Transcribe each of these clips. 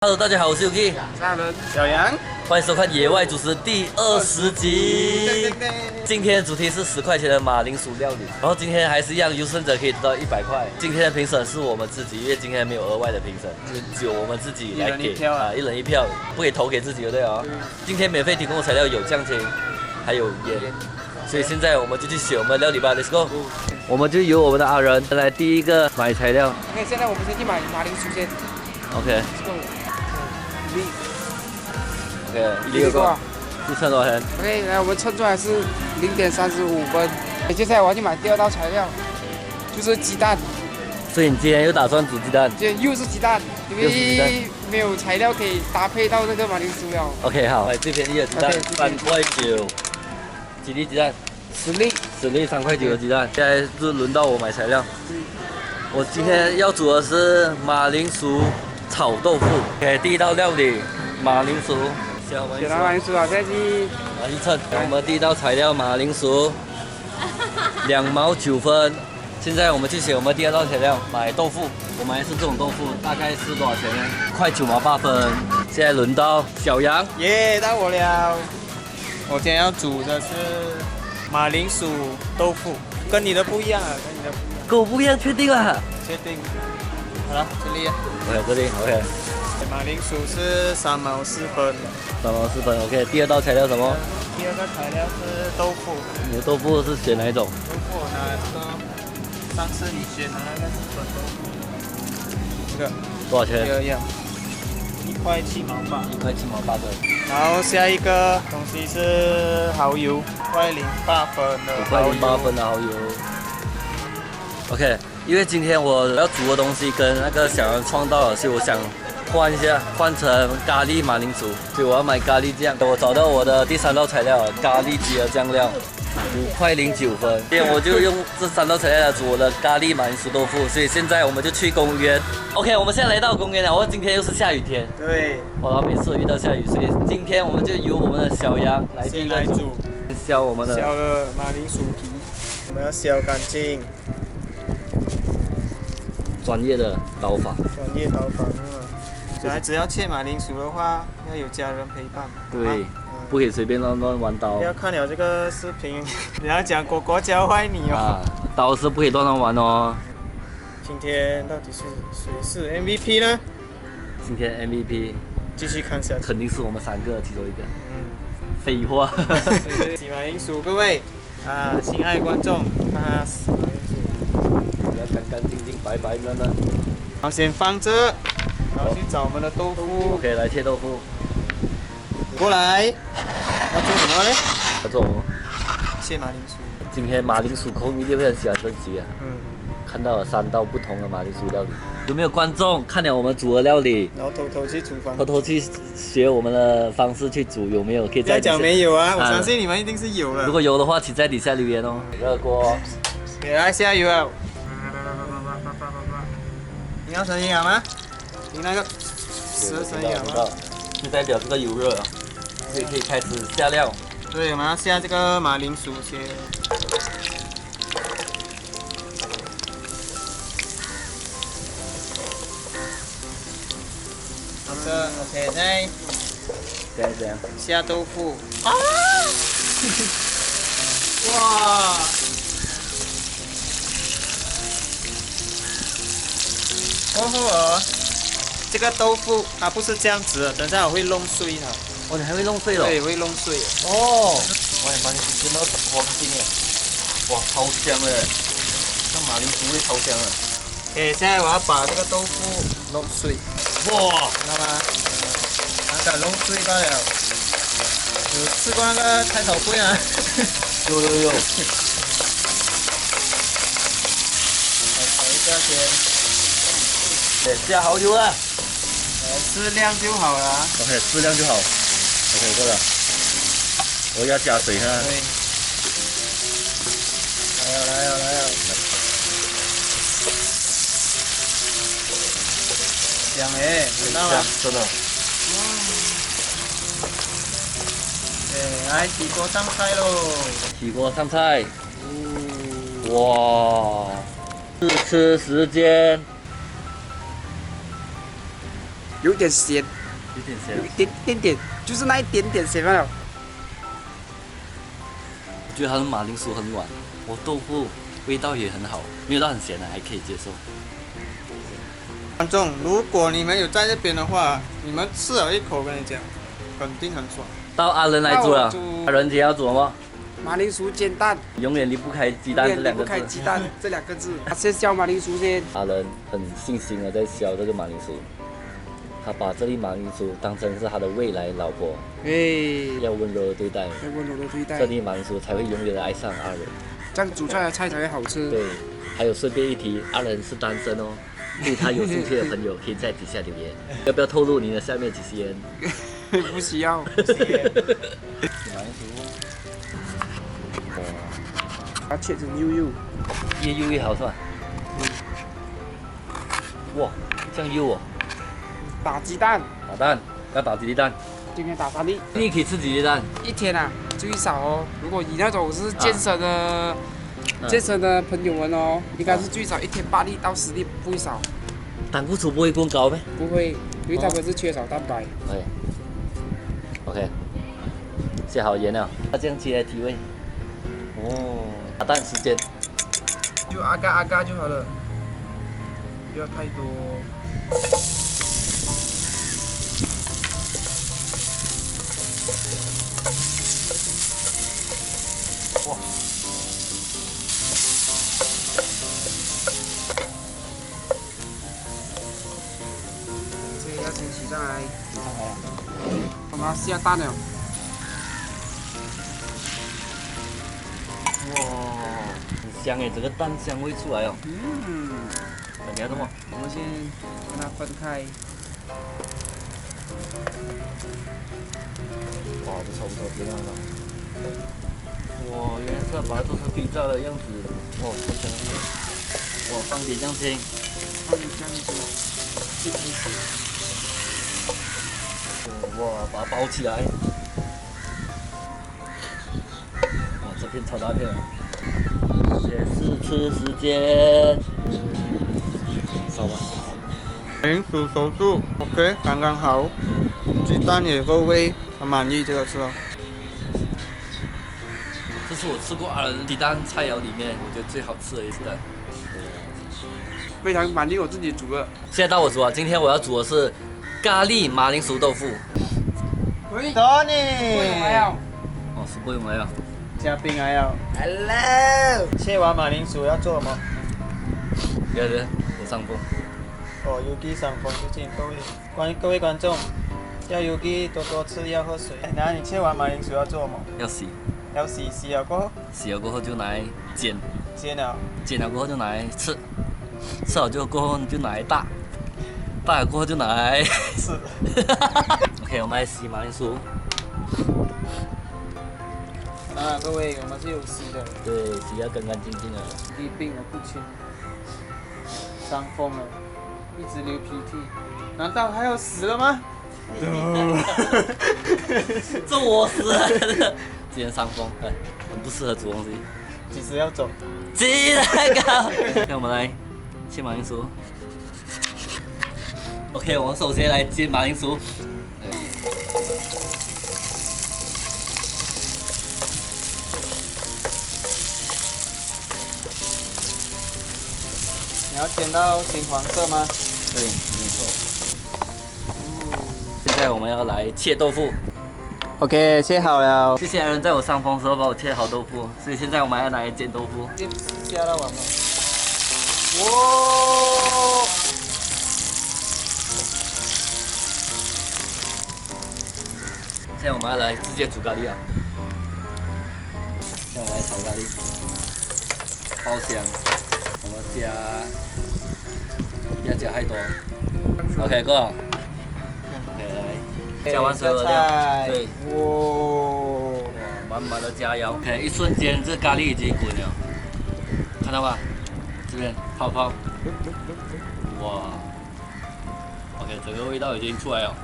Hello， 大家好，我是 Yuki， 大人小杨，欢迎收看《野外主食》第20集。今天的主题是10块钱的马铃薯料理，然后今天还是一样，优胜者可以得到100块。今天的评审是我们自己，因为今天没有额外的评审，只有我们自己来给啊，一人一票，不可以投给自己的对啊。今天免费提供的材料有酱青，还有盐，所以现在我们就去选我们的料理吧 ，Let's go。我们就由我们的阿仁来第一个买材料。OK， 现在我们先去买马铃薯先。OK。OK， 1个是称多少钱 ？OK， 来，我们称出来是0.35分。接下来我要去买第二道材料，就是鸡蛋。所以你今天又打算煮鸡蛋？今天又是鸡蛋，因为没有材料可以搭配到那个马铃薯了。OK， 好，买最便宜的鸡蛋，3块9。几粒鸡蛋？10粒。10粒3块9的鸡蛋。现在是轮到我买材料。我今天要煮的是马铃薯炒豆腐。OK， 第一道料理马铃薯。小马铃薯啊，再去称。我们第一道材料马铃薯，2毛9分。现在我们去选我们第二道材料，买豆腐。我买的是这种豆腐，大概是多少钱呢？1.9毛8分。现在轮到小杨，到我了。我今天要煮的是马铃薯豆腐，跟你的不一样啊，跟我不一样，确定了？确定。好了，这里。OK， 这里 OK。马铃薯是3毛4分。3毛4分 OK。第二道材料什么？第二个材料是豆腐。你的豆腐是选哪一种？豆腐我拿这个，上次你选的那个是粉豆腐。这个多少钱？第二样，1块7毛8。1块7毛8分。然后下一个东西是蚝油，5块08分的5块08分的蚝油。OK， 因为今天我要煮的东西跟那个小杨创到了，所以我想换一下，换成咖喱马铃薯，所以我要买咖喱酱。我找到我的第3道材料，咖喱鸡的酱料，5块09分。今天我就用这3道材料来煮我的咖喱马铃薯豆腐，所以现在我们就去公园。OK， 我们现在来到公园了，我今天又是下雨天。对。我每次遇到下雨，所以今天我们就由我们的小杨来第一个煮，削我们的马铃薯皮，我们要削干净。专业的刀法。专业刀法啊！小孩子要切马铃薯的话，要有家人陪伴。对，不可以随便乱玩刀。不要看了这个视频，你要讲果果教坏你哦。刀是不可以乱玩哦。今天到底是谁是 MVP 呢？今天 MVP 继续看下去，肯定是我们3个其中一个。废话。洗马铃薯，各位亲爱观众，看他洗马铃薯，要干干净净、白白嫩嫩。好，先放着，然后去找我们的豆腐。OK， 来切豆腐。过来，要做什么呢？要做切马铃薯。今天马铃薯控一定会很喜欢这集啊。看到了3道不同的马铃薯料理。有没有观众看了我们煮的料理，然后偷偷去厨房，偷偷去学我们的方式去煮？有没有？可以在底下。不要讲没有啊，我相信你们一定是有的。如果有的话，请在底下留言哦。热锅，给它下油啊！听到声音好吗？听那个声音好吗？就代表这个油热了，所以可以开始下料。对，我们要下这个马铃薯先。好的 ，OK， 这样。下豆腐。啊！哇！过后这个豆腐它不是这样子的，等下我会弄碎它。哦，你还会弄碎了？对，会弄碎。哦，哇，马铃薯真的黄金耶！哇，超香的，那马铃薯味超香的。OK， 现在我要把这个豆腐弄碎。哇，知道吗？把它弄碎罢了。有吃过那个菜头粿啊？有。炒一下先。对，加蚝油了。适量就好了。OK， 适量就好。OK， 够了。我要加水哈。对。来了。香哎，闻到吗？真的。来起锅上菜喽！起锅上菜。哇，试吃时间。有点咸，有点咸有。一点点，就是那一点点咸罢了。我觉得它的马铃薯很软，我豆腐味道也很好，没有到很咸的，还可以接受。观众，如果你们有在这边的话，你们吃了一口，我跟你讲，肯定很爽。到阿仁来煮了，阿仁今天要煮什么？马铃薯煎蛋，永远离不开鸡蛋这两个离不开字。鸡蛋这两个字。先削马铃薯先。阿仁很信心的在削这个马铃薯，他把这粒马铃薯当成是他的未来老婆，哎，要温柔的对待，要温柔的对待这，粒马铃薯才会永远的爱上阿仁。这样煮出来的菜才会好吃。对，还有顺便一提，阿仁是单身哦。对他有兴趣的朋友，可以在底下留言。要不要透露你的下面几吸烟？不需要。马铃薯，把它切成幼幼。越幼越好是吧？哇，这样幼哦！打鸡蛋，打蛋要打几粒蛋？今天打3粒。你可以吃几粒蛋？一天啊，最少哦。如果以那种是健身的朋友们哦，应该是最少一天8粒到10粒，不会少。胆固醇不会更高呗不会，因为他们是缺少蛋白。 ？OK，下好盐了，那这样接来提味。哦，打蛋时间。就阿嘎就好了，不要太多。哇！这个要先洗上来，上来啊！我们要下蛋了。哇，很香诶，整个蛋香味出来哦。嗯，那你要什么？我们先把它分开。哇，这差不多这样了。哇，原来是要把它做成披萨的样子。哇，好香！哇，放点酱青。放点酱汁，进去吃。哇，把它包起来。哇，这片超大片啊！先试吃时间。烧吧。马铃薯熟度 OK， 刚刚好，鸡蛋也够味，很满意这个吃哦。这是我吃过阿仁鸡蛋菜肴里面，我觉得最好吃的一次蛋。非常满意我自己煮的。现在到我煮啊，今天我要煮的是咖喱马铃薯豆腐。喂，多不用尼，要。哦，是不用来了。嘉宾还要 Hello， 切完马铃薯要做什么？对对，我上风。哦，Yuki 上风就进兜里。各位观众，叫 Yuki 多多吃，要喝水。然后你切完马铃薯要做什么？要洗，要洗了过后，洗了过后就拿来煎，煎了。煎了过后就拿来吃，吃好就过后就拿来大，大了过后就拿来是。OK， 我们来洗马铃薯。啊，各位，我们是有洗的，对，洗要干干净净的。疾病了不轻，伤风了，一直流鼻涕，难道他要死了吗？这我死了！今天伤风，哎，很不适合煮东西。几时要走？鸡蛋糕。那我们来切马铃薯。OK， 我们首先来煎马铃薯。你要煎到金黄色吗？对，没错。现在我们要来切豆腐。 OK， 切好了。谢谢阿仁在我上风的时候帮我切好豆腐，所以现在我们要拿来煎豆腐。下到完吗？哇！现在我们要来直接煮咖喱啊！现在我们来炒咖喱，爆香。我们不要加太多。OK， 够了。OK， 来，加完所有的料，对，哇！满满的加油。OK， 一瞬间这咖喱已经滚了，看到吧？这边泡泡，哇 ！OK， 整个味道已经出来了，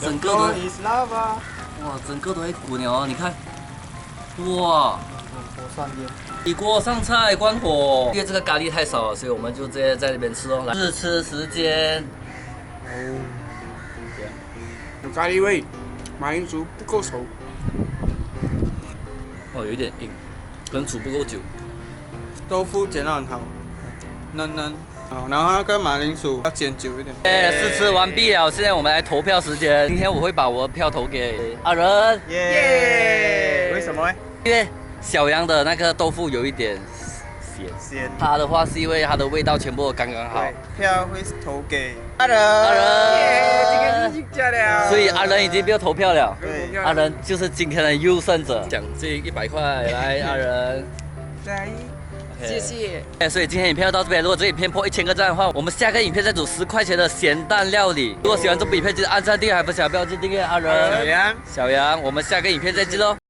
整个都哇，整个都会滚了哦！你看，哇！起锅上菜，关火。因为这个咖喱太少了，所以我们就直接在那边吃哦。来试吃时间，有咖喱味，马铃薯不够熟。哦，有一点硬，可能煮不够久。豆腐煎得很好，嫩嫩。好，然后那个马铃薯要煎久一点。试吃完毕了，现在我们来投票时间。今天我会把我的票投给阿仁，耶！为什么？因为小杨的那个豆腐有一点咸，鲜。他的话是因为它的味道全部都刚刚好。票会投给阿仁。阿仁，今天是赢家了。所以阿仁已经不要投票了。对，阿仁就是今天的优胜者，奖金100块，来阿仁。来，谢谢。所以今天影片就到这边。如果这影片破1000个赞的话，我们下个影片再煮10块钱的咸蛋料理。如果喜欢这部影片，记得按赞、订阅，还不想不要记得订阅阿仁、小杨。小杨。我们下个影片再见喽。